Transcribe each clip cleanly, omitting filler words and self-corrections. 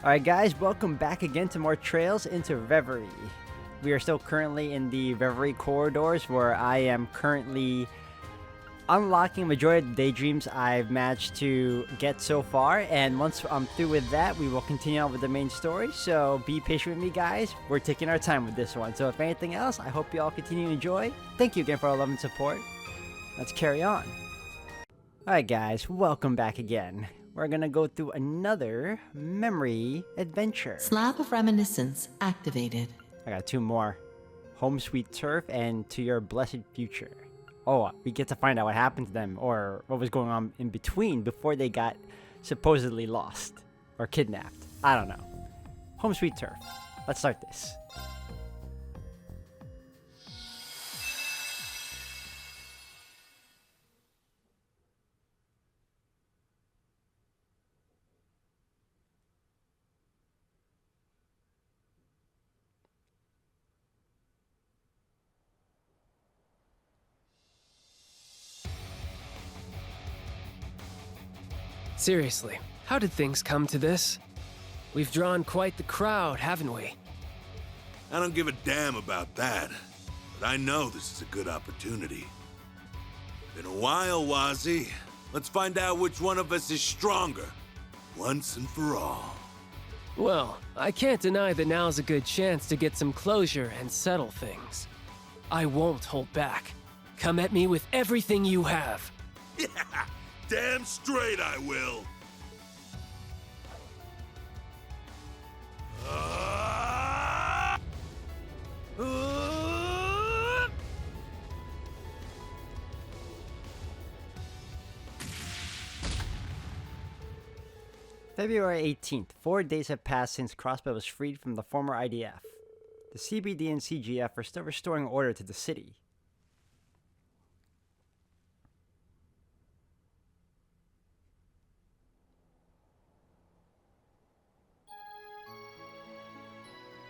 Alright guys, welcome back again to more Trails into Reverie. We are still currently in the Reverie corridors where I am currently unlocking a majority of the daydreams I've managed to get so far, and once I'm through with that, we will continue on with the main story, so be patient with me guys. We're taking our time with this one, so if anything else, I hope you all continue to enjoy. Thank you again for all love and support. Let's carry on. Alright guys, welcome back again. We're gonna go through another memory adventure. Slab of Reminiscence activated. I got two more. Home Sweet Turf and To Your Blessed Future. Oh, we get to find out what happened to them or what was going on in between before they got supposedly lost or kidnapped. I don't know. Home Sweet Turf. Let's start this. Seriously, how did things come to this? We've drawn quite the crowd, haven't we? I don't give a damn about that, but I know this is a good opportunity. Been a while, Wazzy. Let's find out which one of us is stronger, once and for all. Well, I can't deny that now's a good chance to get some closure and settle things. I won't hold back. Come at me with everything you have. Yeah, damn straight I will. February 18th. 4 days have passed since Crossbow was freed from the former IDF. The CBD and CGF are still restoring order to the city.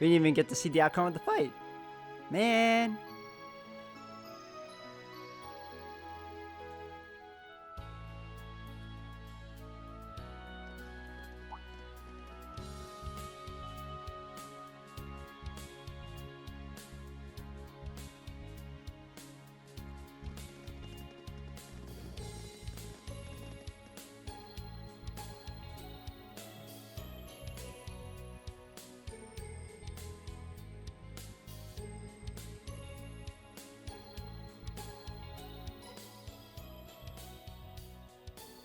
We didn't even get to see the outcome of the fight. Man.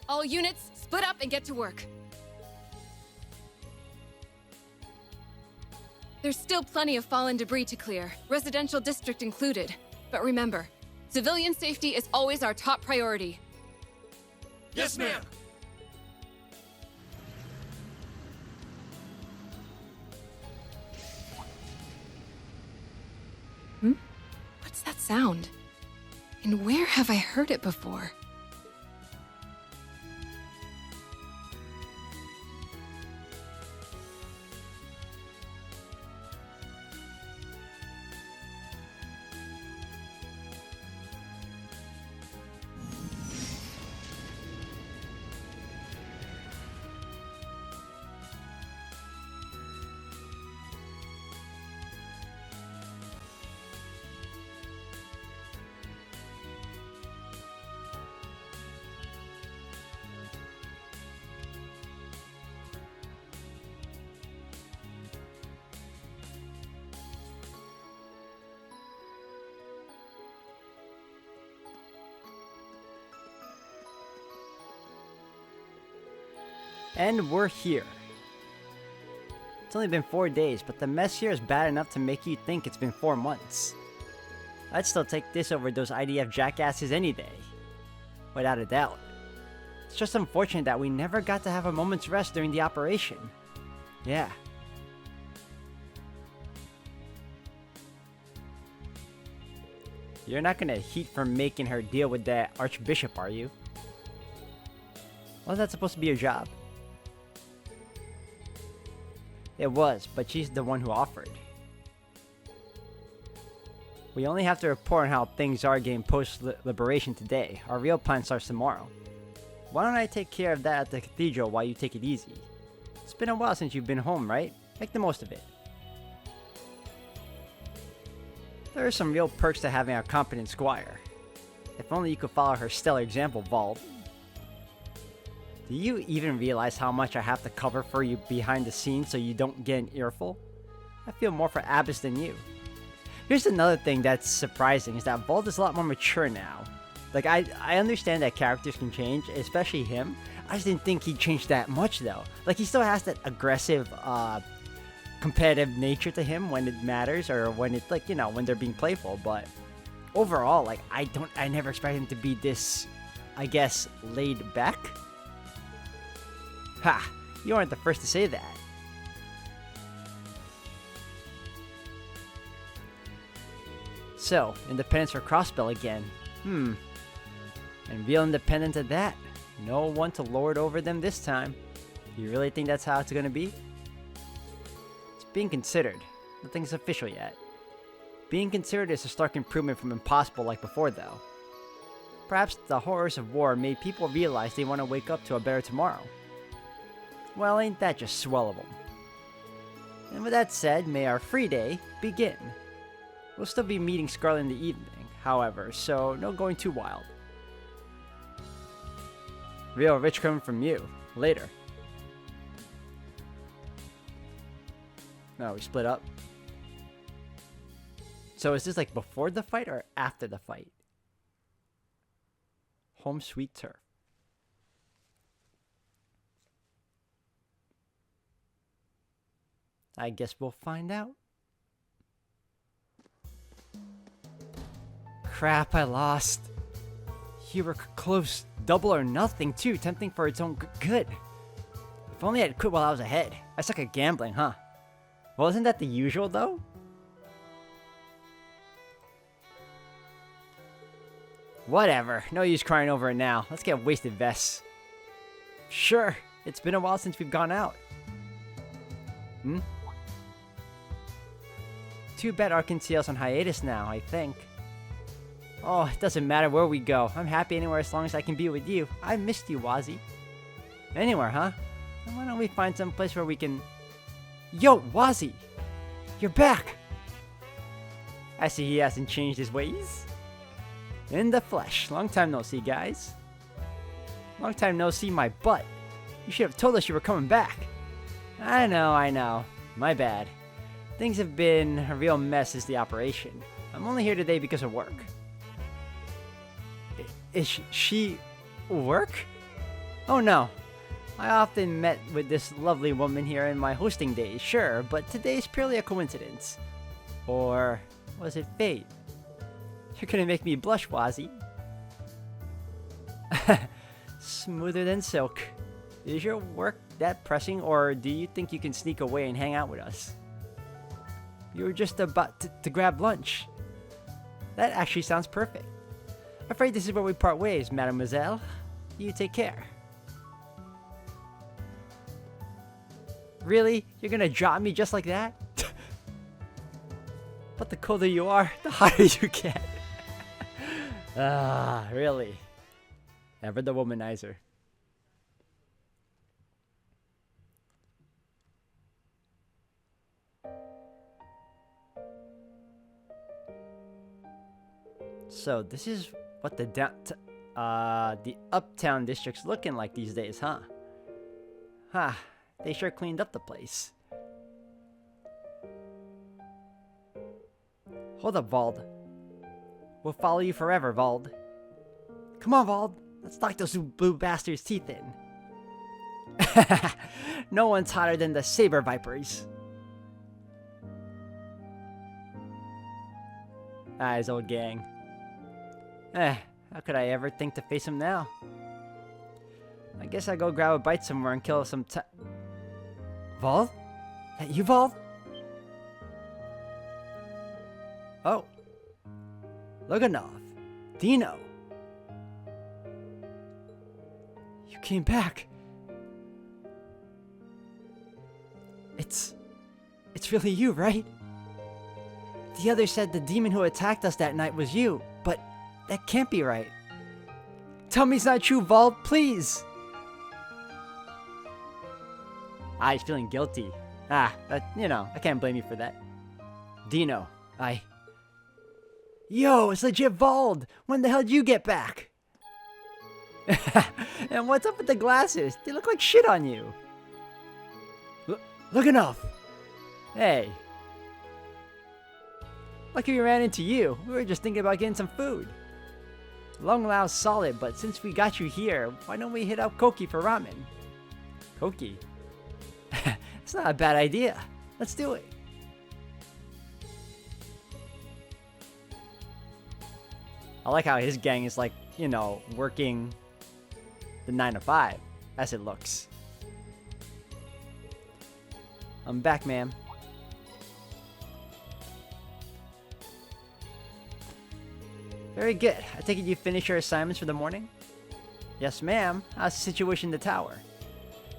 All units, split up and get to work. There's still plenty of fallen debris to clear, residential district included. But remember, civilian safety is always our top priority. Yes, ma'am. What's that sound? And where have I heard it before? And we're here. It's only been 4 days, but the mess here is bad enough to make you think it's been 4 months. I'd still take this over those IDF jackasses any day. Without a doubt. It's just unfortunate that we never got to have a moment's rest during the operation. Yeah. You're not gonna heat from making her deal with that Archbishop, are you? Wasn't that supposed to be your job? It was, but she's the one who offered. We only have to report on how things are getting post-liberation today. Our real plan starts tomorrow. Why don't I take care of that at the cathedral while you take it easy? It's been a while since you've been home, right? Make the most of it. There are some real perks to having a competent squire. If only you could follow her stellar example, Vald. Do you even realize how much I have to cover for you behind the scenes so you don't get an earful? I feel more for Abbas than you. Here's another thing that's surprising, is that Vald is a lot more mature now. Like, I understand that characters can change, especially him. I just didn't think he changed that much, though. Like, he still has that aggressive, competitive nature to him when it matters, or when it's, like, you know, when they're being playful, but overall, like, I never expected him to be this, I guess, laid back. Ha! You aren't the first to say that. So, independence for Crossbell again. And real independence at that. No one to lord over them this time. You really think that's how it's gonna be? It's being considered. Nothing's official yet. Being considered is a stark improvement from impossible like before, though. Perhaps the horrors of war made people realize they want to wake up to a better tomorrow. Well, ain't that just swell of them? And with that said, may our free day begin. We'll still be meeting Scarlet in the evening, however, so no going too wild. Real rich coming from you. Later. No, we split up. So is this like before the fight or after the fight? Home sweet turf. I guess we'll find out. Crap, I lost. You were close. Double or nothing, too. Tempting for its own good. If only I'd quit while I was ahead. I suck at gambling, huh? Well, isn't that the usual, though? Whatever. No use crying over it now. Let's get wasted vests. Sure. It's been a while since we've gone out. Too bad Arkansas on hiatus now, I think. Oh, it doesn't matter where we go. I'm happy anywhere as long as I can be with you. I missed you, Wazzy. Anywhere, huh? And why don't we find some place where we can... Yo, Wazzy! You're back! I see he hasn't changed his ways. In the flesh. Long time no see, guys. Long time no see my butt. You should have told us you were coming back. I know. My bad. Things have been a real mess since the operation. I'm only here today because of work. Is she work? Oh no. I often met with this lovely woman here in my hosting days, sure, but today is purely a coincidence. Or was it fate? You're gonna make me blush, Wazzy. Smoother than silk. Is your work that pressing, or do you think you can sneak away and hang out with us? You were just about to grab lunch. That actually sounds perfect. Afraid this is where we part ways, mademoiselle. You take care. Really? You're gonna drop me just like that? But the colder you are, the hotter you get. Really? Ever the womanizer. So this is what the uptown district's looking like these days, huh? They sure cleaned up the place. Hold up, Vald. We'll follow you forever, Vald. Come on, Vald. Let's knock those blue bastards' teeth in. No one's hotter than the Saber Vipers. His old gang. How could I ever think to face him now? I guess I'll go grab a bite somewhere and kill some Vald? That you, Vald? Oh. Loganov. Dino. You came back. It's really you, right? The others said the demon who attacked us that night was you, but that can't be right. Tell me it's not true, Vald, please! He's feeling guilty. I can't blame you for that. Dino, Yo, it's legit Vald! When the hell did you get back? And what's up with the glasses? They look like shit on you. Look enough! Hey. Lucky we ran into you. We were just thinking about getting some food. Long Lao's solid, but since we got you here, why don't we hit up Koki for ramen? Koki? It's not a bad idea. Let's do it. I like how his gang is like, working the 9 to 5, as it looks. I'm back, ma'am. Very good. I take it you finished your assignments for the morning? Yes, ma'am. How's the situation in the tower?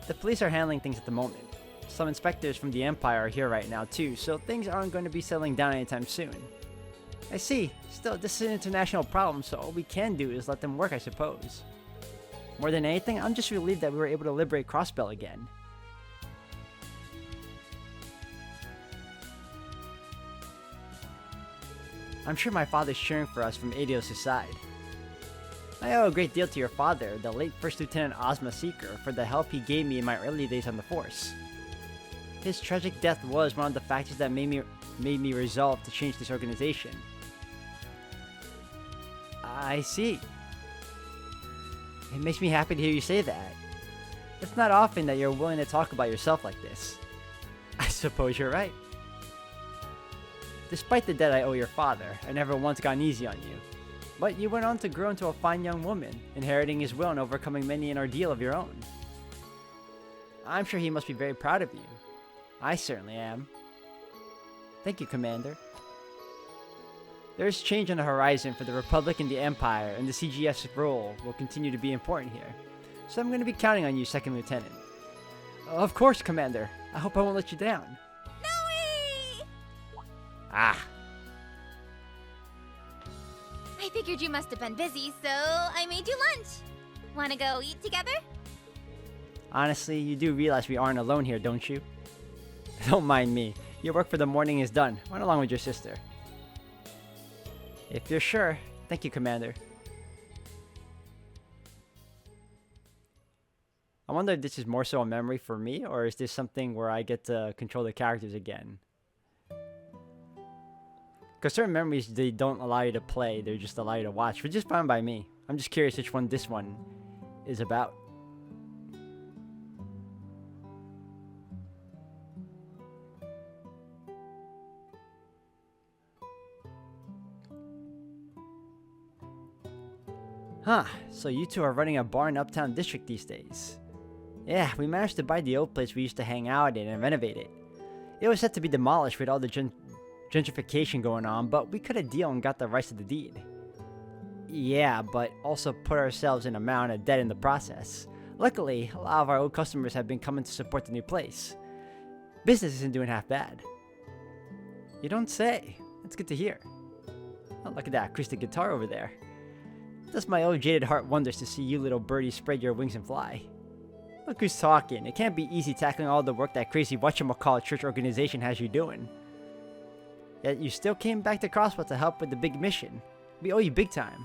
The police are handling things at the moment. Some inspectors from the Empire are here right now too, so things aren't going to be settling down anytime soon. I see. Still, this is an international problem, so all we can do is let them work, I suppose. More than anything, I'm just relieved that we were able to liberate Crossbell again. I'm sure my father's cheering for us from Adios' side. I owe a great deal to your father, the late First Lieutenant Ozma Seeker, for the help he gave me in my early days on the Force. His tragic death was one of the factors that made me resolve to change this organization. I see. It makes me happy to hear you say that. It's not often that you're willing to talk about yourself like this. I suppose you're right. Despite the debt I owe your father, I never once gotten easy on you. But you went on to grow into a fine young woman, inheriting his will and overcoming many an ordeal of your own. I'm sure he must be very proud of you. I certainly am. Thank you, Commander. There is change on the horizon for the Republic and the Empire, and the CGF's role will continue to be important here. So I'm going to be counting on you, Second Lieutenant. Of course, Commander. I hope I won't let you down. Noe! Ah. I figured you must have been busy, so I made you lunch. Wanna go eat together? Honestly, you do realize we aren't alone here, don't you? Don't mind me. Your work for the morning is done. Run along with your sister. If you're sure. Thank you, Commander. I wonder if this is more so a memory for me, or is this something where I get to control the characters again? Because certain memories, they don't allow you to play, they just allow you to watch, which is fine by me. I'm just curious which one this one is about. Huh, so you two are running a bar in Uptown District these days. Yeah, we managed to buy the old place we used to hang out in and renovate it. It was set to be demolished with all the gentrification going on, but we cut a deal and got the rights to the deed. Yeah, but also put ourselves in a mound of debt in the process. Luckily, a lot of our old customers have been coming to support the new place. Business isn't doing half bad. You don't say. That's good to hear. Oh, look at that acoustic guitar over there. Does my old jaded heart wonders to see you little birdies spread your wings and fly. Look who's talking. It can't be easy tackling all the work that crazy whatchamacallit church organization has you doing. Yet you still came back to Crossbell to help with the big mission. We owe you big time.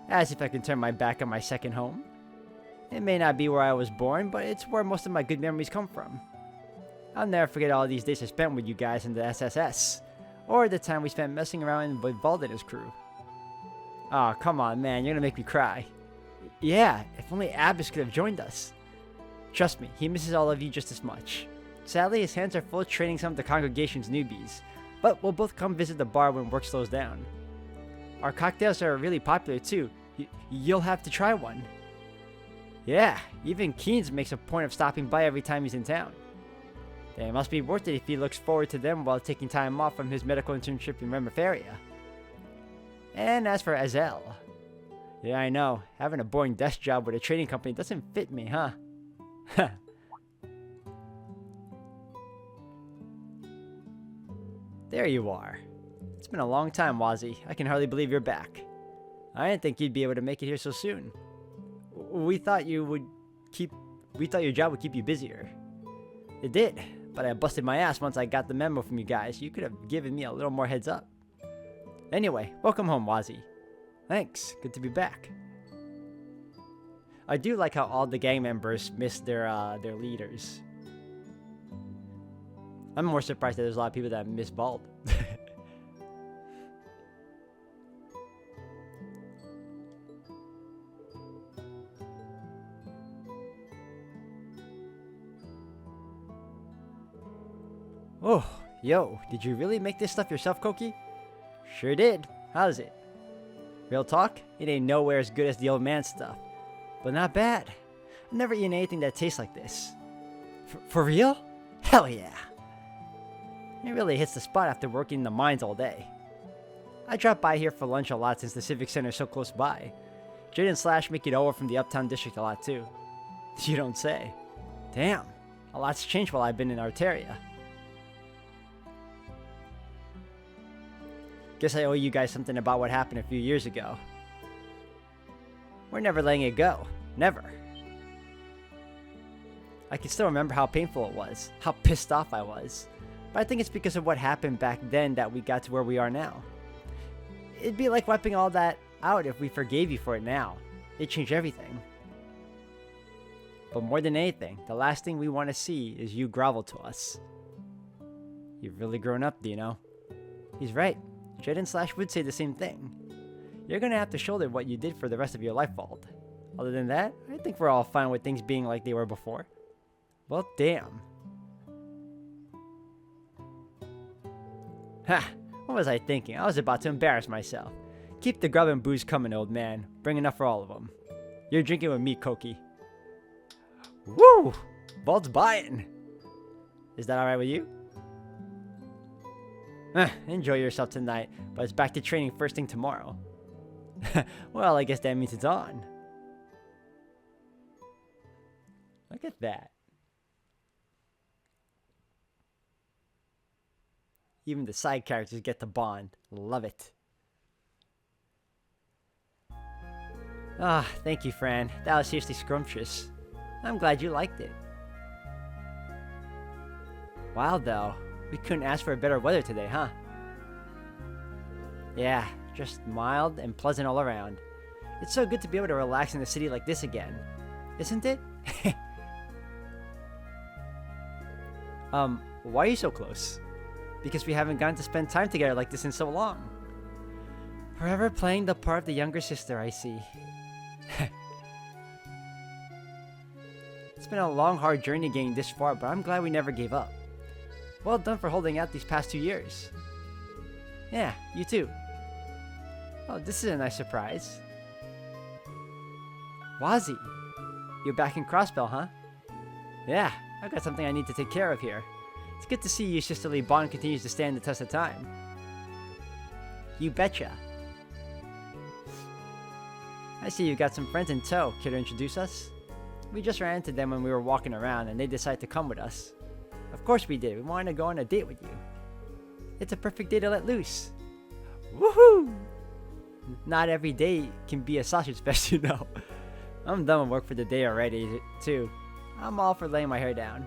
As if I can turn my back on my second home. It may not be where I was born, but it's where most of my good memories come from. I'll never forget all these days I spent with you guys in the SSS. Or the time we spent messing around with Vald and his crew. Aw, oh, come on, man. You're gonna make me cry. Yeah, if only Abbas could have joined us. Trust me, he misses all of you just as much. Sadly, his hands are full training some of the congregation's newbies. But we'll both come visit the bar when work slows down. Our cocktails are really popular too. You'll have to try one. Yeah, even Keynes makes a point of stopping by every time he's in town. It must be worth it if he looks forward to them while taking time off from his medical internship in Reverie. And as for Azel, yeah, I know, having a boring desk job with a trading company doesn't fit me, huh? There you are. It's been a long time, Wazzy. I can hardly believe you're back. I didn't think you'd be able to make it here so soon. We thought your job would keep you busier. It did, but I busted my ass once I got the memo from you guys. You could have given me a little more heads up. Anyway, welcome home, Wazzy. Thanks, good to be back. I do like how all the gang members miss their leaders. I'm more surprised that there's a lot of people that miss Bald. Oh, yo, did you really make this stuff yourself, Koki? Sure did. How's it? Real talk, it ain't nowhere as good as the old man stuff. But not bad. I've never eaten anything that tastes like this. For real? Hell yeah. It really hits the spot after working in the mines all day. I drop by here for lunch a lot since the Civic Center is so close by. Jade and Slash make it over from the Uptown District a lot too. You don't say. Damn, a lot's changed while I've been in Arteria. Guess I owe you guys something about what happened a few years ago. We're never letting it go. Never. I can still remember how painful it was, how pissed off I was. But I think it's because of what happened back then that we got to where we are now. It'd be like wiping all that out if we forgave you for it now. It changed everything. But more than anything, the last thing we want to see is you grovel to us. You've really grown up, Dino. He's right. Jed and Slash would say the same thing. You're gonna have to shoulder what you did for the rest of your life, Bald. Other than that, I think we're all fine with things being like they were before. Well, damn. Ha! What was I thinking? I was about to embarrass myself. Keep the grub and booze coming, old man. Bring enough for all of them. You're drinking with me, Koki. Woo! Bald's buying. Is that alright with you? Enjoy yourself tonight, but it's back to training first thing tomorrow. Well, I guess that means it's on. Look at that. Even the side characters get to bond. Love it. Ah, thank you, Fran. That was seriously scrumptious. I'm glad you liked it. Wow, though. We couldn't ask for better weather today, huh? Yeah, just mild and pleasant all around. It's so good to be able to relax in a city like this again. Isn't it? Why are you so close? Because we haven't gotten to spend time together like this in so long. Forever playing the part of the younger sister, I see. It's been a long, hard journey getting this far, but I'm glad we never gave up. Well done for holding out these past 2 years. Yeah, you too. Oh, this is a nice surprise. Wazzy, you're back in Crossbell, huh? Yeah, I've got something I need to take care of here. It's good to see your sisterly bond continues to stand the test of time. You betcha. I see you got some friends in tow. Care to introduce us? We just ran into them when we were walking around and they decided to come with us. Of course we did. We wanted to go on a date with you. It's a perfect day to let loose. Woohoo! Not every day can be a sausage fest, you know. I'm done with work for the day already, too. I'm all for laying my hair down.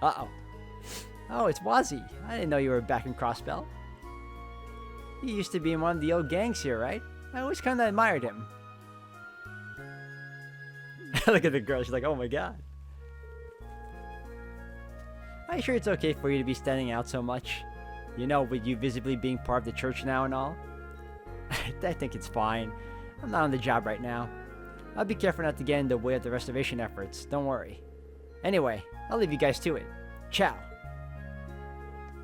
Uh-oh. Oh, it's Wazzy. I didn't know you were back in Crossbell. You used to be in one of the old gangs here, right? I always kind of admired him. Look at the girl. She's like, oh my god. Are you sure it's okay for you to be standing out so much? You know, with you visibly being part of the church now and all? I think it's fine. I'm not on the job right now. I'll be careful not to get in the way of the restoration efforts. Don't worry. Anyway, I'll leave you guys to it. Ciao.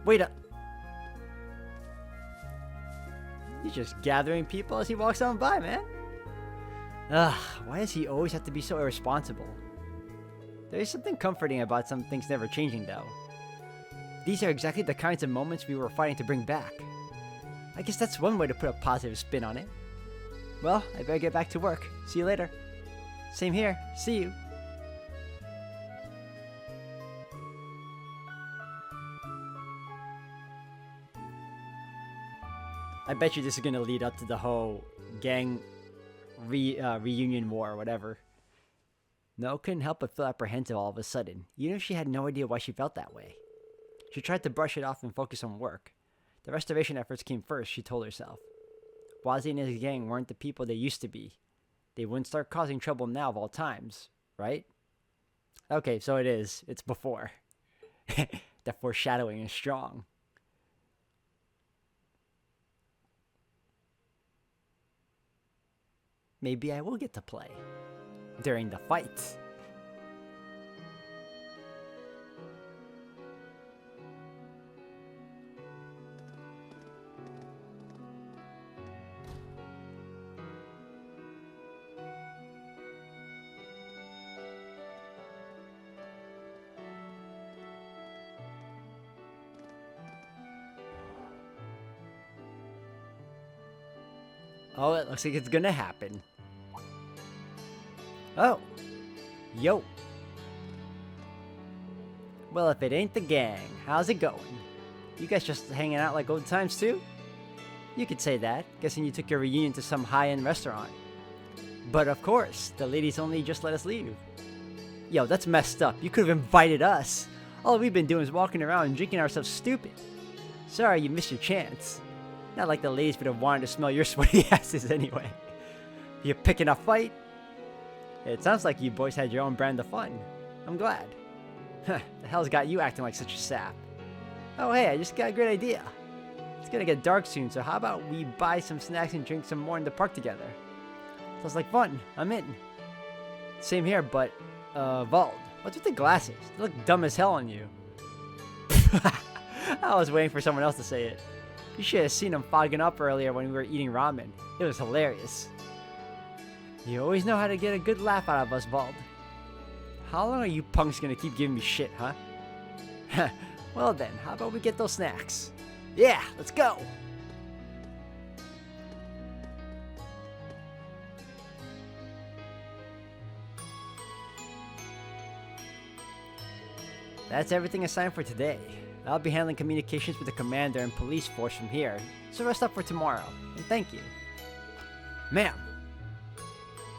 Wait up. He's just gathering people as he walks on by, man. Ugh, why does he always have to be so irresponsible? There's something comforting about some things never changing, though. These are exactly the kinds of moments we were fighting to bring back. I guess that's one way to put a positive spin on it. Well, I better get back to work. See you later. Same here. See you. I bet you this is gonna lead up to the whole gang reunion war or whatever. No couldn't help but feel apprehensive all of a sudden, even if she had no idea why she felt that way. She tried to brush it off and focus on work. The restoration efforts came first, she told herself. Wazzy and his gang weren't the people they used to be. They wouldn't start causing trouble now of all times, right? Okay, so it is. It's before. The foreshadowing is strong. Maybe I will get to play during the fight. Oh, it looks like it's gonna happen. Oh. Yo. Well, if it ain't the gang, how's it going? You guys just hanging out like old times too? You could say that, guessing you took your reunion to some high-end restaurant. But of course, the ladies only just let us leave. Yo, that's messed up. You could have invited us. All we've been doing is walking around and drinking ourselves stupid. Sorry you missed your chance. Not like the ladies would have wanted to smell your sweaty asses anyway. You picking a fight? It sounds like you boys had your own brand of fun. I'm glad. The hell's got you acting like such a sap? Oh hey, I just got a great idea. It's gonna get dark soon, so how about we buy some snacks and drink some more in the park together? Sounds like fun. I'm in. Same here, but, Vald, what's with the glasses? They look dumb as hell on you. I was waiting for someone else to say it. You should have seen him fogging up earlier when we were eating ramen. It was hilarious. You always know how to get a good laugh out of us, Vald. How long are you punks gonna keep giving me shit, huh? Well then, how about we get those snacks? Yeah, let's go! That's everything assigned for today. I'll be handling communications with the commander and police force from here, so rest up for tomorrow, and thank you. Ma'am!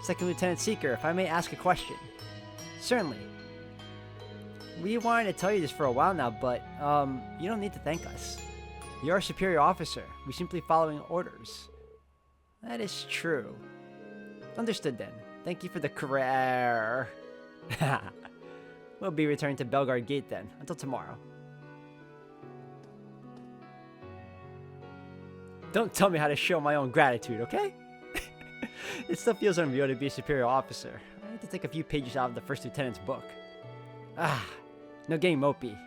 Second Lieutenant Seeker, if I may ask a question. Certainly. We wanted to tell you this for a while now, but, you don't need to thank us. You're a superior officer. We're simply following orders. That is true. Understood then. Thank you for the career. We'll be returning to Belgard Gate then, until tomorrow. Don't tell me how to show my own gratitude, okay? It still feels unreal to be a superior officer. I need to take a few pages out of the first lieutenant's book. Ah, no getting mopey.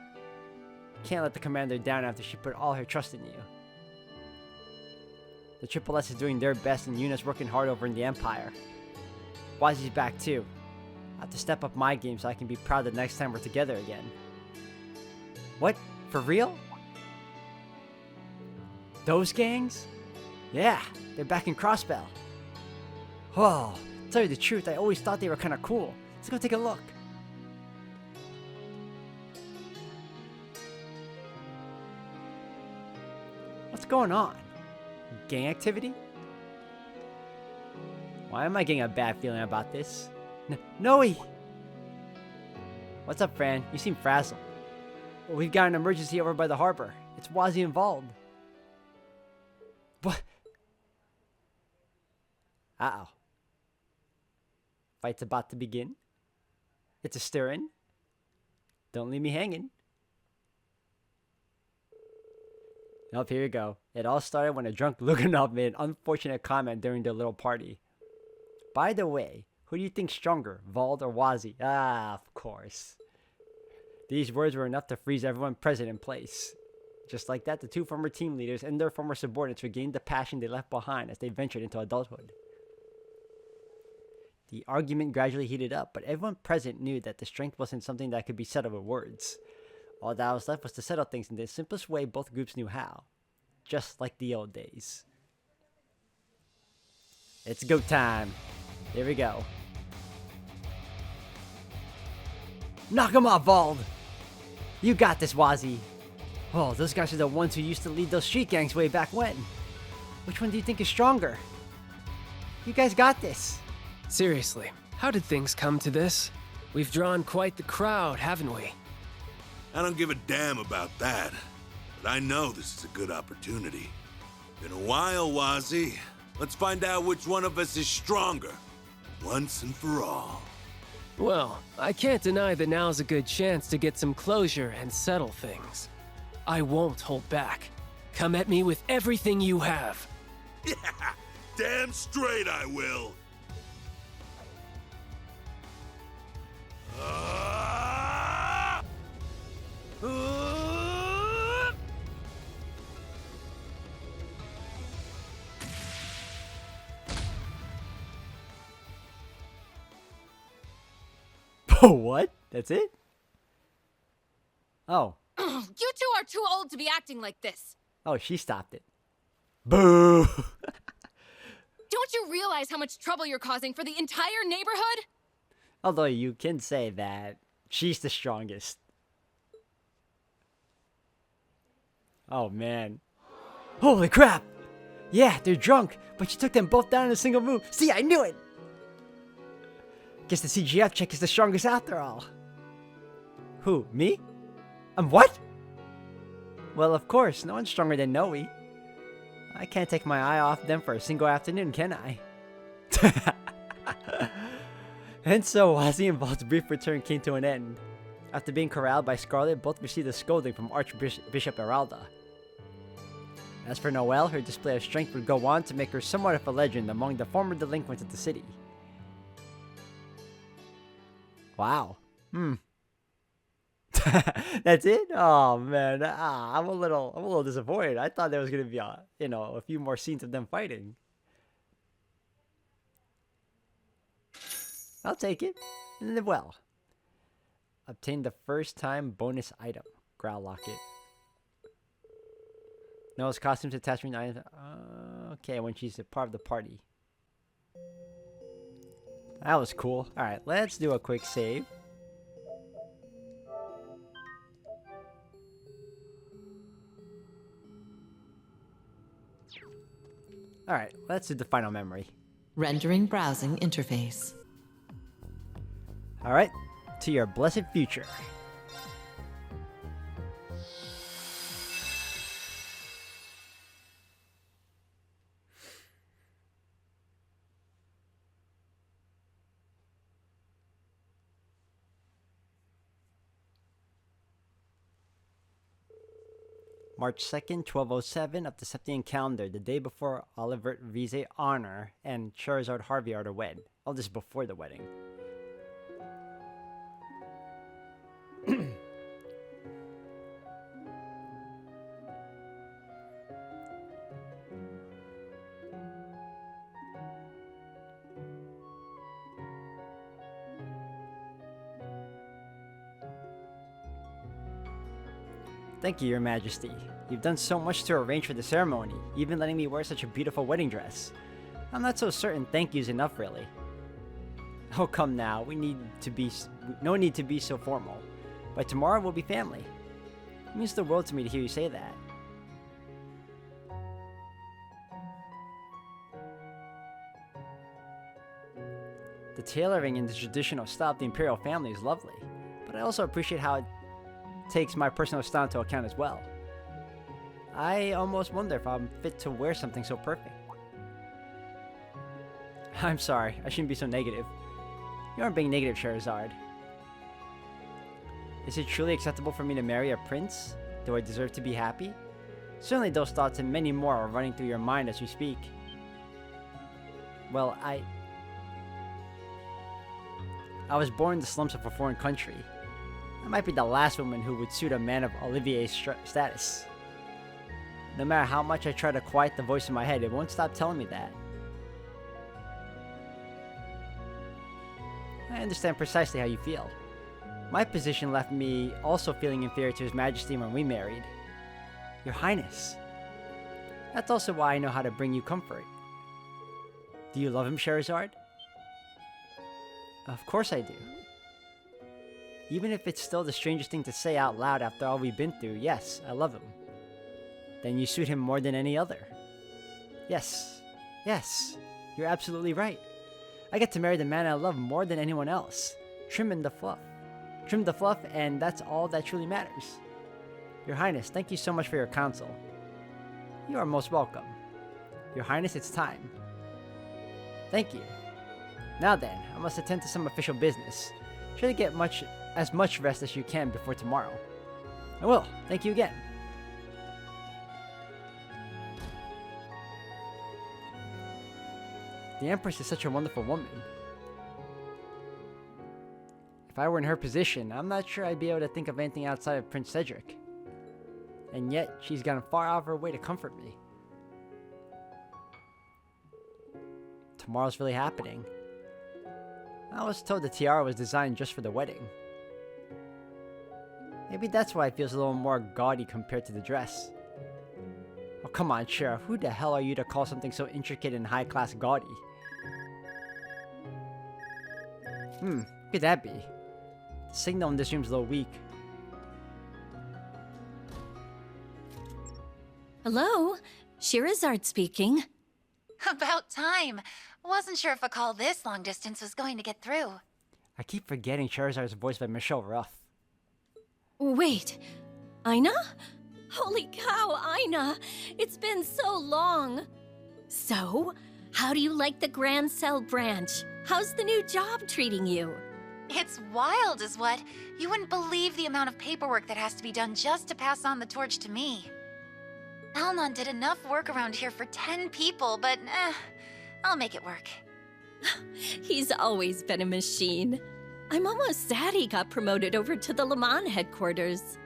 Can't let the commander down after she put all her trust in you. The Triple S is doing their best and Yuna's working hard over in the Empire. Wazi's back too. I have to step up my game so I can be proud the next time we're together again. What? For real? Those gangs? Yeah, they're back in Crossbell. Oh, to tell you the truth, I always thought they were kind of cool. Let's go take a look. What's going on? Gang activity? Why am I getting a bad feeling about this? Noe! What's up, Fran? You seem frazzled. Well, we've got an emergency over by the harbor. It's Wazi involved. What? Uh-oh. Fight's about to begin. It's a stirring. Don't leave me hanging. Nope, here you go. It all started when a drunk Luganov made an unfortunate comment during their little party. By the way, who do you think's stronger, Vald or Wazi? Ah, of course. These words were enough to freeze everyone present in place. Just like that, the two former team leaders and their former subordinates regained the passion they left behind as they ventured into adulthood. The argument gradually heated up, but everyone present knew that the strength wasn't something that could be settled with words. All that was left was to settle things in the simplest way both groups knew how. Just like the old days. It's go time. Here we go. Knock him off, Vald! You got this, Wazi. Oh, those guys are the ones who used to lead those street gangs way back when. Which one do you think is stronger? You guys got this. Seriously, how did things come to this? We've drawn quite the crowd, haven't we? I don't give a damn about that, but I know this is a good opportunity. Been a while, Wazzy. Let's find out which one of us is stronger, once and for all. Well, I can't deny that now's a good chance to get some closure and settle things. I won't hold back. Come at me with everything you have. Yeah, damn straight I will. What? That's it? Oh. You two are too old to be acting like this. Oh, she stopped it. Boo! Don't you realize how much trouble you're causing for the entire neighborhood? Although you can say that she's the strongest. Oh, man. Holy crap! Yeah, they're drunk, but she took them both down in a single move. See, I knew it! Guess the CGF chick is the strongest after all. Who, me? What? Well, of course, no one's stronger than Noe. I can't take my eye off them for a single afternoon, can I? And so, Wazzy and Val's brief return came to an end. After being corralled by Scarlet, both received a scolding from Archbishop Eralda. As for Noelle, her display of strength would go on to make her somewhat of a legend among the former delinquents of the city. Wow. That's it? Oh man, I'm a little disappointed. I thought there was gonna be a few more scenes of them fighting. I'll take it. Well, obtain the first time bonus item, Growl Locket. Noah's costumes attachment item. Okay, when she's a part of the party. That was cool. All right, let's do a quick save. Alright, let's do the final memory. Rendering browsing interface. Alright, to your blessed future. March 2nd, 1207 of the Septian calendar, the day before Oliver Vise Honor and Charizard Harvey are to wed. All this before the wedding. Thank you, Your Majesty. You've done so much to arrange for the ceremony, even letting me wear such a beautiful wedding dress. I'm not so certain thank you's enough, really. Oh, come now. No need to be so formal. By tomorrow, we'll be family. It means the world to me to hear you say that. The tailoring in the traditional style of the Imperial family is lovely, but I also appreciate how it takes my personal style into account as well. I almost wonder if I'm fit to wear something so perfect. I'm sorry, I shouldn't be so negative. You aren't being negative, Charizard. Is it truly acceptable for me to marry a prince? Do I deserve to be happy? Certainly those thoughts and many more are running through your mind as you speak. Well, I was born in the slums of a foreign country. I might be the last woman who would suit a man of Olivier's status. No matter how much I try to quiet the voice in my head, it won't stop telling me that. I understand precisely how you feel. My position left me also feeling inferior to His Majesty when we married. Your Highness. That's also why I know how to bring you comfort. Do you love him, Charizard? Of course I do. Even if it's still the strangest thing to say out loud after all we've been through, yes, I love him. Then you suit him more than any other. Yes, you're absolutely right. I get to marry the man I love more than anyone else. Trim the fluff. Trim the fluff, and that's all that truly matters. Your Highness, thank you so much for your counsel. You are most welcome. Your Highness, it's time. Thank you. Now then, I must attend to some official business. Try to get as much rest as you can before tomorrow. I will. Thank you again. The Empress is such a wonderful woman. If I were in her position, I'm not sure I'd be able to think of anything outside of Prince Cedric. And yet, she's gone far out of her way to comfort me. Tomorrow's really happening. I was told the tiara was designed just for the wedding. Maybe that's why it feels a little more gaudy compared to the dress. Oh, come on, Sheriff. Who the hell are you to call something so intricate and high-class gaudy? Who could that be? The signal in this room's a little weak. Hello, Shirazard speaking. About time. Wasn't sure if a call this long distance was going to get through. I keep forgetting Charizard's voiced by Michelle Ruff. Wait, Aina? Holy cow, Aina! It's been so long! So, how do you like the Grand Cell branch? How's the new job treating you? It's wild, is what. You wouldn't believe the amount of paperwork that has to be done just to pass on the torch to me. Alnon did enough work around here for 10 people, but I'll make it work. He's always been a machine. I'm almost sad he got promoted over to the Le Mans headquarters.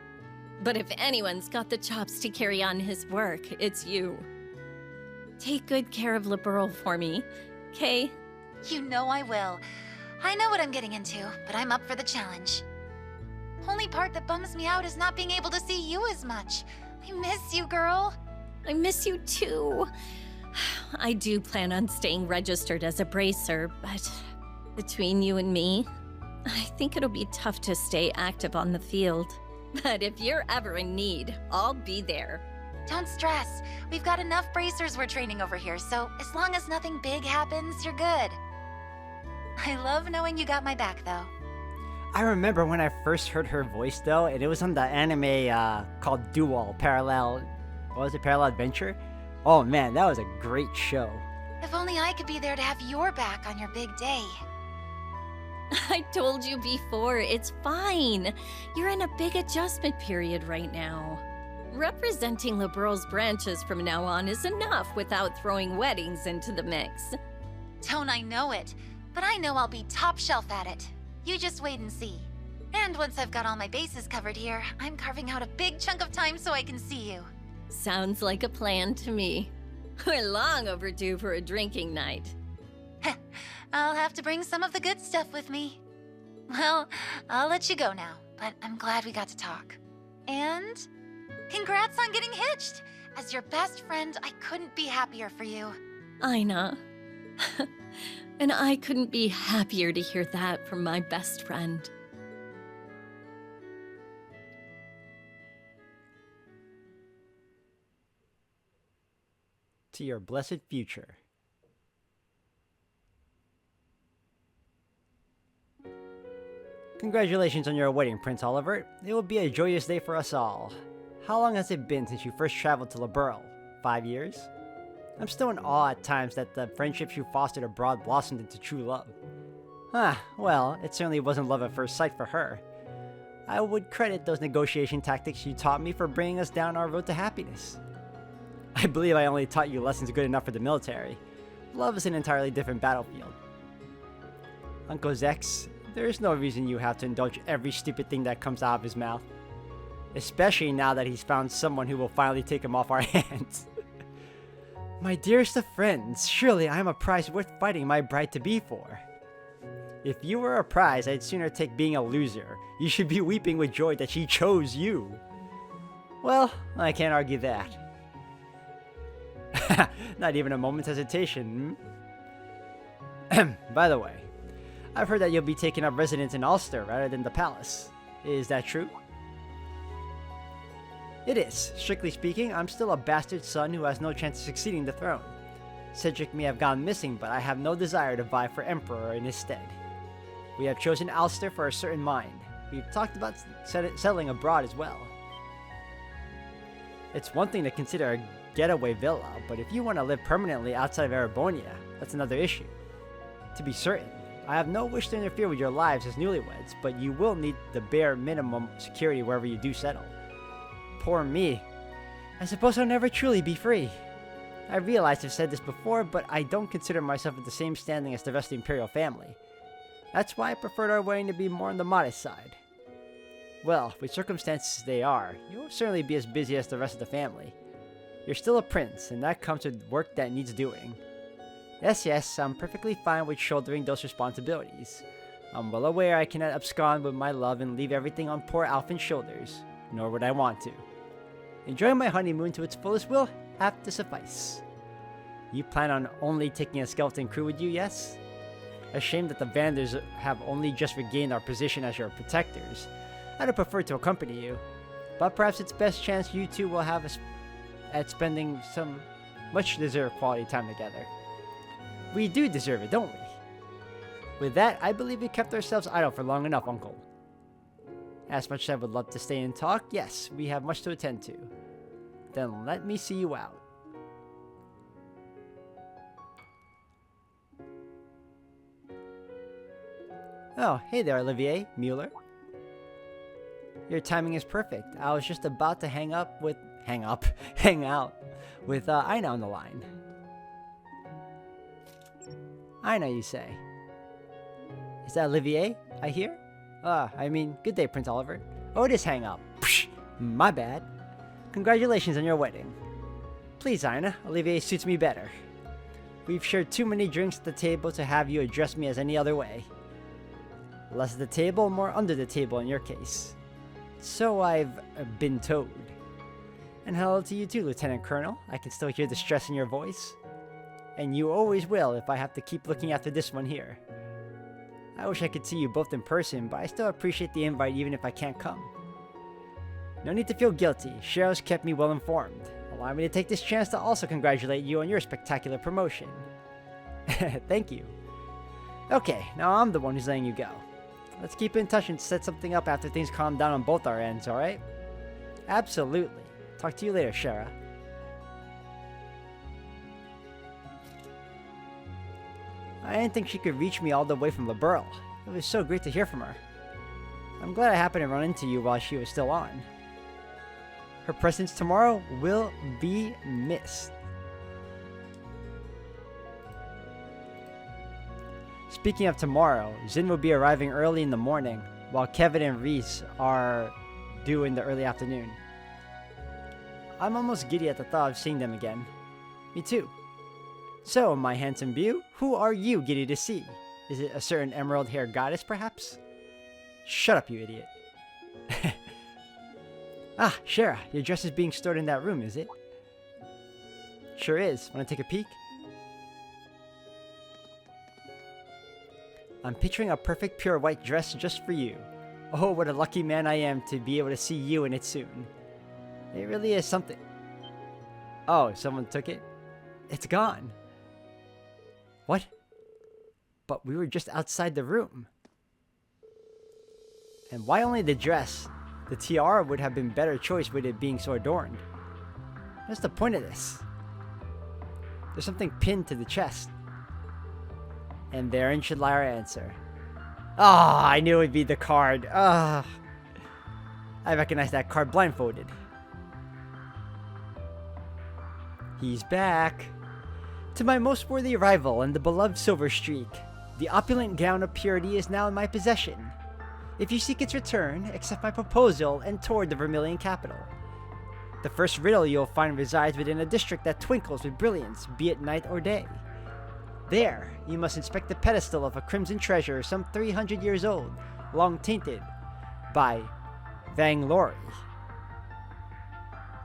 But if anyone's got the chops to carry on his work, it's you. Take good care of Liberal for me, okay? You know I will. I know what I'm getting into, but I'm up for the challenge. Only part that bums me out is not being able to see you as much. I miss you, girl. I miss you too. I do plan on staying registered as a bracer, but between you and me, I think it'll be tough to stay active on the field. But if you're ever in need, I'll be there. Don't stress. We've got enough bracers we're training over here, so as long as nothing big happens, you're good. I love knowing you got my back, though. I remember when I first heard her voice, though, and it was on the anime called Dual Parallel. What was it? Parallel Adventure? Oh man, that was a great show. If only I could be there to have your back on your big day. I told you before, it's fine. You're in a big adjustment period right now. Representing Liberal's branches from now on is enough without throwing weddings into the mix. Don't I know it? But I know I'll be top shelf at it. You just wait and see. And once I've got all my bases covered here, I'm carving out a big chunk of time so I can see you. Sounds like a plan to me. We're long overdue for a drinking night. I'll have to bring some of the good stuff with me. Well, I'll let you go now, but I'm glad we got to talk. And congrats on getting hitched! As your best friend, I couldn't be happier for you. Aina. And I couldn't be happier to hear that from my best friend. To your blessed future. Congratulations on your wedding, Prince Oliver. It will be a joyous day for us all. How long has it been since you first traveled to Liberl? 5 years? I'm still in awe at times that the friendships you fostered abroad blossomed into true love. Well, it certainly wasn't love at first sight for her. I would credit those negotiation tactics you taught me for bringing us down our road to happiness. I believe I only taught you lessons good enough for the military. Love is an entirely different battlefield. Uncle Zex, there is no reason you have to indulge every stupid thing that comes out of his mouth. Especially now that he's found someone who will finally take him off our hands. My dearest of friends, surely I am a prize worth fighting my bride-to-be for. If you were a prize, I'd sooner take being a loser. You should be weeping with joy that she chose you. Well, I can't argue that. Not even a moment's hesitation, By the way, I've heard that you'll be taking up residence in Ulster rather than the palace. Is that true? It is. Strictly speaking, I'm still a bastard son who has no chance of succeeding the throne. Cedric may have gone missing, but I have no desire to vie for emperor in his stead. We have chosen Ulster for a certain mind. We've talked about settling abroad as well. It's one thing to consider a getaway villa, but if you want to live permanently outside of Erebonia, that's another issue. To be certain, I have no wish to interfere with your lives as newlyweds, but you will need the bare minimum security wherever you do settle. Poor me. I suppose I'll never truly be free. I realize I've said this before, but I don't consider myself at the same standing as the rest of the Imperial family. That's why I preferred our wedding to be more on the modest side. Well, with circumstances they are, you'll certainly be as busy as the rest of the family. You're still a prince, and that comes with work that needs doing. Yes, I'm perfectly fine with shouldering those responsibilities. I'm well aware I cannot abscond with my love and leave everything on poor Alphin's shoulders, nor would I want to. Enjoying my honeymoon to its fullest will have to suffice. You plan on only taking a skeleton crew with you, yes? A shame that the Vanders have only just regained our position as your protectors. I'd have preferred to accompany you, but perhaps it's best chance you two will have at spending some much-deserved quality time together. We do deserve it, don't we? With that, I believe we kept ourselves idle for long enough, Uncle. As much as I would love to stay and talk, yes, we have much to attend to. Then let me see you out. Oh, hey there, Olivier Mueller. Your timing is perfect. I was just about to hang out with Ina on the line. Ina, you say? Is that Olivier, I hear? Good day, Prince Oliver. Oh, it is hang up. Psh, my bad. Congratulations on your wedding. Please, Ina, Olivier suits me better. We've shared too many drinks at the table to have you address me as any other way. Less at the table, more under the table in your case. So I've been told. And hello to you too, Lieutenant Colonel. I can still hear the stress in your voice. And you always will if I have to keep looking after this one here. I wish I could see you both in person, but I still appreciate the invite even if I can't come. No need to feel guilty. Cheryl's kept me well informed. Allow me to take this chance to also congratulate you on your spectacular promotion. Thank you. Okay, now I'm the one who's letting you go. Let's keep in touch and set something up after things calm down on both our ends, alright? Absolutely. Talk to you later, Shara. I didn't think she could reach me all the way from Liberl. It was so great to hear from her. I'm glad I happened to run into you while she was still on. Her presence tomorrow will be missed. Speaking of tomorrow, Zin will be arriving early in the morning, while Kevin and Reese are due in the early afternoon. I'm almost giddy at the thought of seeing them again. Me too. So, my handsome beau, who are you giddy to see? Is it a certain emerald-haired goddess, perhaps? Shut up, you idiot. Ah, Shara, your dress is being stored in that room, is it? Sure is. Want to take a peek? I'm picturing a perfect pure white dress just for you. Oh, what a lucky man I am to be able to see you in it soon. It really is something. Oh, someone took it? It's gone. What? But we were just outside the room. And why only the dress? The tiara would have been better choice with it being so adorned. What's the point of this? There's something pinned to the chest. And therein should lie our answer. Ah, I knew it would be the card. Ah, I recognize that card blindfolded. He's back. To my most worthy rival and the beloved Silver Streak, the opulent gown of purity is now in my possession. If you seek its return, accept my proposal and toward the Vermilion capital. The first riddle you'll find resides within a district that twinkles with brilliance, be it night or day. There, you must inspect the pedestal of a crimson treasure some 300 years old, long tainted by Vainglory.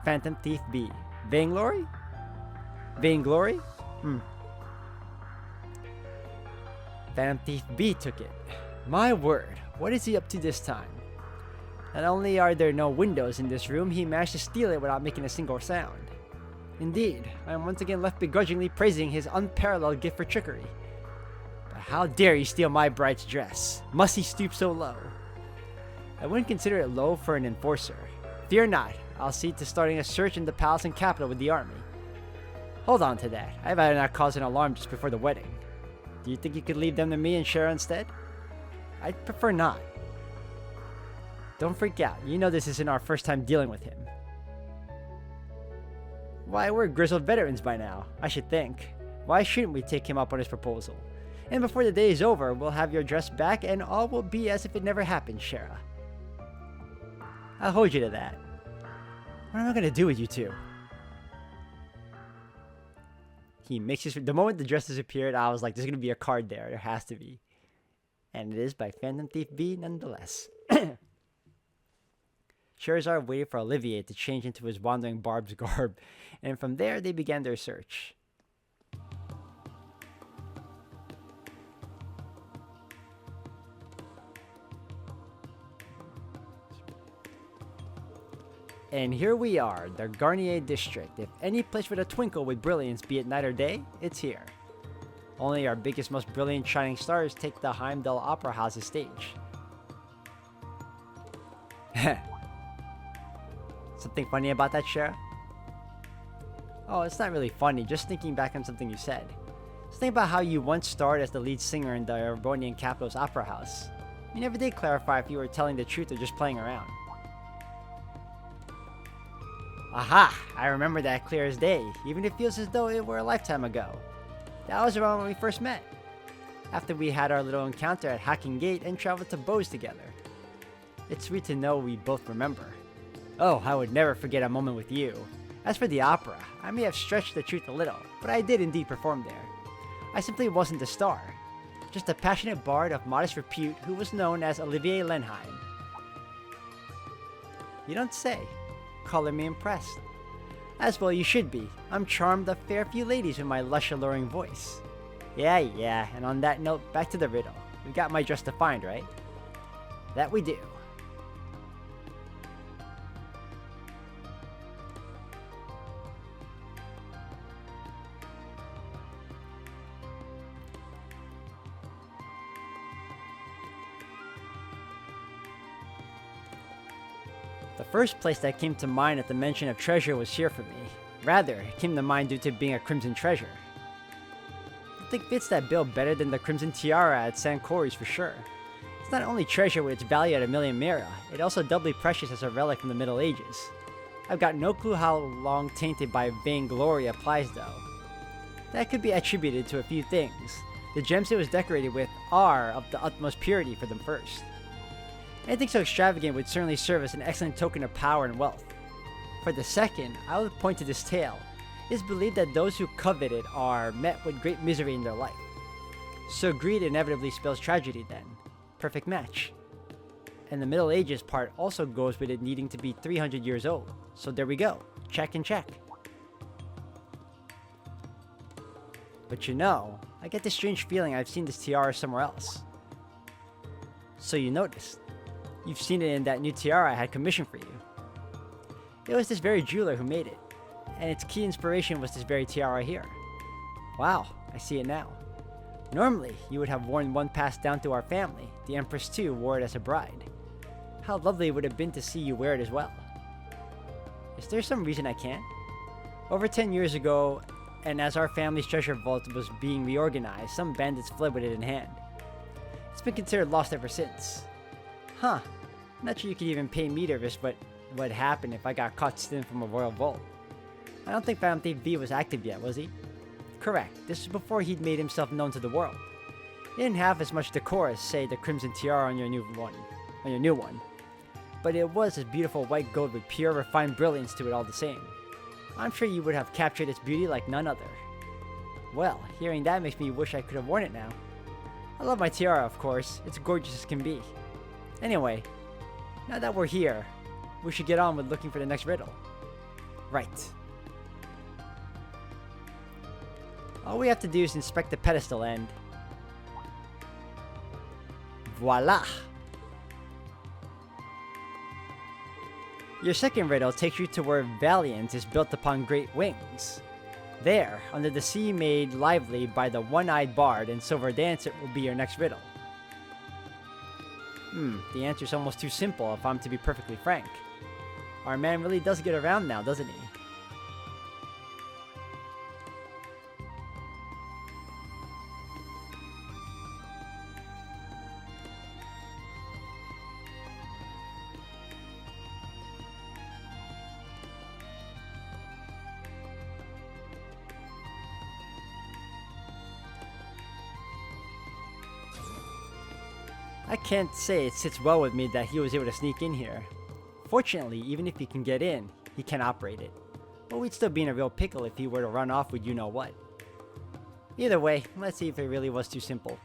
Phantom Thief B. Vainglory? Vainglory? Phantom Thief B took it. My word, what is he up to this time? Not only are there no windows in this room, he managed to steal it without making a single sound. Indeed, I am once again left begrudgingly praising his unparalleled gift for trickery. But how dare you steal my bride's dress? Must he stoop so low? I wouldn't consider it low for an enforcer. Fear not, I'll see to starting a search in the palace and capital with the army. Hold on to that. I better not cause an alarm just before the wedding. Do you think you could leave them to me and Shara instead? I'd prefer not. Don't freak out. You know this isn't our first time dealing with him. Why, we're grizzled veterans by now, I should think. Why shouldn't we take him up on his proposal? And before the day is over, we'll have your dress back and all will be as if it never happened, Shara. I'll hold you to that. What am I gonna do with you two? He makes his... The moment the dress disappeared, I was like, there's gonna be a card there. There has to be. And it is by Phantom Thief B nonetheless. Charizard waited for Olivier to change into his wandering barb's garb, and from there they began their search. And here we are, the Garnier District. If any place with a twinkle with brilliance, be it night or day, it's here. Only our biggest, most brilliant shining stars take the Heimdall Opera House's stage. Something funny about that, Shara? Oh, it's not really funny, just thinking back on something you said. Just think about how you once starred as the lead singer in the Erebonian capital's opera house. You never did clarify if you were telling the truth or just playing around. Aha! I remember that clear as day, even if it feels as though it were a lifetime ago. That was around when we first met. After we had our little encounter at Hacking Gate and traveled to Bose together. It's sweet to know we both remember. Oh, I would never forget a moment with you. As for the opera, I may have stretched the truth a little, but I did indeed perform there. I simply wasn't the star. Just a passionate bard of modest repute who was known as Olivier Lenheim. You don't say. Calling me impressed. As well you should be. I'm charmed of fair few ladies with my lush alluring voice. Yeah, and on that note, back to the riddle. We got my dress to find, right? That we do. The first place that came to mind at the mention of treasure was here for me. Rather, it came to mind due to being a crimson treasure. I think fits that bill better than the crimson tiara at Sankori's for sure. It's not only treasure with its value at 1,000,000 mira, it also doubly precious as a relic from the Middle Ages. I've got no clue how long tainted by vainglory applies though. That could be attributed to a few things. The gems it was decorated with are of the utmost purity for them first. Anything so extravagant would certainly serve as an excellent token of power and wealth. For the second, I would point to this tale. It is believed that those who covet it are met with great misery in their life. So greed inevitably spells tragedy then. Perfect match. And the Middle Ages part also goes with it needing to be 300 years old. So there we go. Check and check. But you know, I get this strange feeling I've seen this tiara somewhere else. So you noticed. You've seen it in that new tiara I had commissioned for you. It was this very jeweler who made it, and its key inspiration was this very tiara here. Wow, I see it now. Normally, you would have worn one passed down to our family. The Empress too wore it as a bride. How lovely it would have been to see you wear it as well. Is there some reason I can't? Over 10 years ago, and as our family's treasure vault was being reorganized, some bandits fled with it in hand. It's been considered lost ever since. Huh, not sure you could even pay me to risk what would happen if I got caught stealing from a royal vault. I don't think Phantom Thief V was active yet, was he? Correct, this was before he'd made himself known to the world. He didn't have as much decor as, say, the crimson tiara on your new one. But it was this beautiful white gold with pure, refined brilliance to it all the same. I'm sure you would have captured its beauty like none other. Well, hearing that makes me wish I could have worn it now. I love my tiara, of course. It's gorgeous as can be. Anyway, now that we're here, we should get on with looking for the next riddle. Right. All we have to do is inspect the pedestal and... voila! Your second riddle takes you to where Valiant is built upon great wings. There, under the sea made lively by the one-eyed bard and silver dancer will be your next riddle. The answer's almost too simple if I'm to be perfectly frank. Our man really does get around now, doesn't he? I can't say it sits well with me that he was able to sneak in here. Fortunately, even if he can get in, he can't operate it. But we'd still be in a real pickle if he were to run off with you-know-what. Either way, let's see if it really was too simple.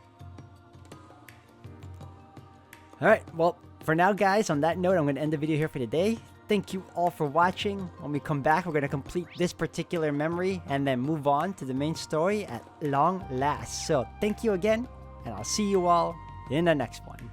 Alright, well, for now guys, on that note, I'm going to end the video here for today. Thank you all for watching. When we come back, we're going to complete this particular memory and then move on to the main story at long last. So, thank you again, and I'll see you all in the next one.